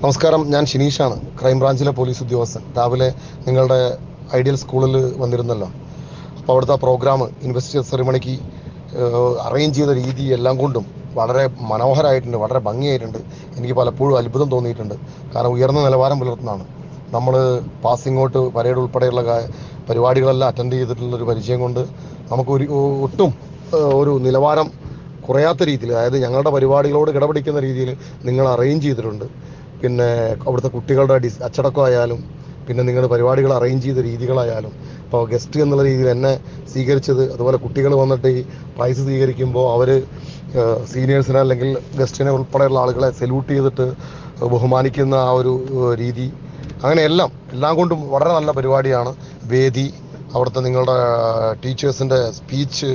നമസ്കാരം, ഞാൻ ഷിനീഷാണ്, ക്രൈംബ്രാഞ്ചിലെ പോലീസ് ഉദ്യോഗസ്ഥൻ. രാവിലെ നിങ്ങളുടെ ഐഡിയൽ സ്കൂളിൽ വന്നിരുന്നല്ലോ. അപ്പോൾ അവിടുത്തെ പ്രോഗ്രാം ഇൻവെസ്റ്റിഗേഷൻ സെറിമണിക്ക് അറേഞ്ച് ചെയ്ത രീതി എല്ലാം കൊണ്ടും വളരെ മനോഹരമായിട്ടുണ്ട്, വളരെ ഭംഗിയായിട്ടുണ്ട്. എനിക്ക് പലപ്പോഴും അത്ഭുതം തോന്നിയിട്ടുണ്ട്. കാരണം ഉയർന്ന നിലവാരം പുലർത്തുന്നതാണ്. നമ്മൾ പാസിംഗ് ഔട്ട്, പരേഡ് ഉൾപ്പെടെയുള്ള പരിപാടികളെല്ലാം അറ്റൻഡ് ചെയ്തിട്ടുള്ളൊരു പരിചയം കൊണ്ട് നമുക്ക് ഒട്ടും ഒരു നിലവാരം കുറയാത്ത രീതിയിൽ, അതായത് ഞങ്ങളുടെ പരിപാടികളോട് കിടപിടിക്കുന്ന രീതിയിൽ നിങ്ങൾ അറേഞ്ച് ചെയ്തിട്ടുണ്ട്. പിന്നെ അവിടുത്തെ കുട്ടികളുടെ അച്ചടക്കമായാലും, പിന്നെ നിങ്ങളുടെ പരിപാടികൾ അറേഞ്ച് ചെയ്ത രീതികളായാലും, ഇപ്പോൾ ഗസ്റ്റ് എന്നുള്ള രീതിയിൽ എന്നെ സ്വീകരിച്ചത്, അതുപോലെ കുട്ടികൾ വന്നിട്ട് ഈ പ്രൈസ് സ്വീകരിക്കുമ്പോൾ അവർ സീനിയേഴ്സിനെ അല്ലെങ്കിൽ ഗസ്റ്റിനെ ഉൾപ്പെടെയുള്ള ആളുകളെ സല്യൂട്ട് ചെയ്തിട്ട് ബഹുമാനിക്കുന്ന ആ ഒരു രീതി, എല്ലാം കൊണ്ടും വളരെ നല്ല പരിപാടിയാണ്. വേദി, അവിടുത്തെ നിങ്ങളുടെ ടീച്ചേഴ്സിൻ്റെ സ്പീച്ച്,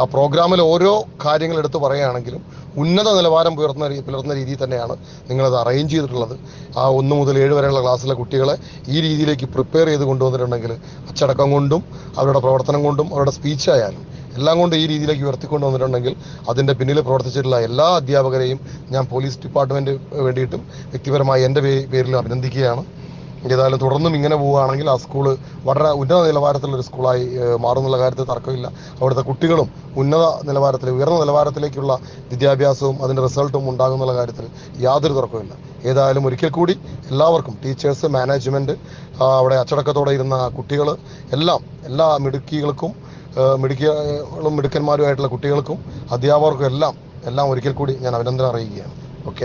ആ പ്രോഗ്രാമിൽ ഓരോ കാര്യങ്ങൾ എടുത്ത് പറയുകയാണെങ്കിലും ഉന്നത നിലവാരം പുലർത്തുന്ന രീതിയിൽ തന്നെയാണ് നിങ്ങളത് അറേഞ്ച് ചെയ്തിട്ടുള്ളത്. ആ 1 മുതൽ 7 വരെയുള്ള ക്ലാസ്സിലെ കുട്ടികളെ ഈ രീതിയിലേക്ക് പ്രിപ്പയർ ചെയ്ത് കൊണ്ടുവന്നിട്ടുണ്ടെങ്കിൽ അച്ചടക്കം കൊണ്ടും അവരുടെ പ്രവർത്തനം കൊണ്ടും അവരുടെ സ്പീച്ചായാലും എല്ലാം കൊണ്ട് ഈ രീതിയിലേക്ക് ഉയർത്തിക്കൊണ്ട് വന്നിട്ടുണ്ടെങ്കിൽ അതിൻ്റെ പിന്നിൽ പ്രവർത്തിച്ചിട്ടുള്ള എല്ലാ അധ്യാപകരെയും ഞാൻ പോലീസ് ഡിപ്പാർട്ട്മെൻറ്റ് വേണ്ടിയിട്ടും വ്യക്തിപരമായി എൻ്റെ പേരിൽ അഭിനന്ദിക്കുകയാണ്. ഏതായാലും തുടർന്നും ഇങ്ങനെ പോവുകയാണെങ്കിൽ ആ സ്കൂള് വളരെ ഉന്നത നിലവാരത്തിലുള്ളൊരു സ്കൂളായി മാറുന്നുള്ള കാര്യത്തിൽ തർക്കമില്ല. അവിടുത്തെ കുട്ടികളും ഉയർന്ന നിലവാരത്തിലേക്കുള്ള വിദ്യാഭ്യാസവും അതിൻ്റെ റിസൾട്ടും ഉണ്ടാകുന്നുള്ള കാര്യത്തിൽ യാതൊരു തർക്കമില്ല. ഏതായാലും ഒരിക്കൽ കൂടി എല്ലാവർക്കും, ടീച്ചേഴ്സ്, മാനേജ്മെൻറ്റ്, അവിടെ അച്ചടക്കത്തോടെ ഇരുന്ന കുട്ടികൾ, എല്ലാ മിടുക്കന്മാരുമായിട്ടുള്ള കുട്ടികൾക്കും അധ്യാപകർക്കും എല്ലാം ഒരിക്കൽ കൂടി ഞാൻ അഭിനന്ദനം അറിയിക്കുകയാണ്. ഓക്കെ.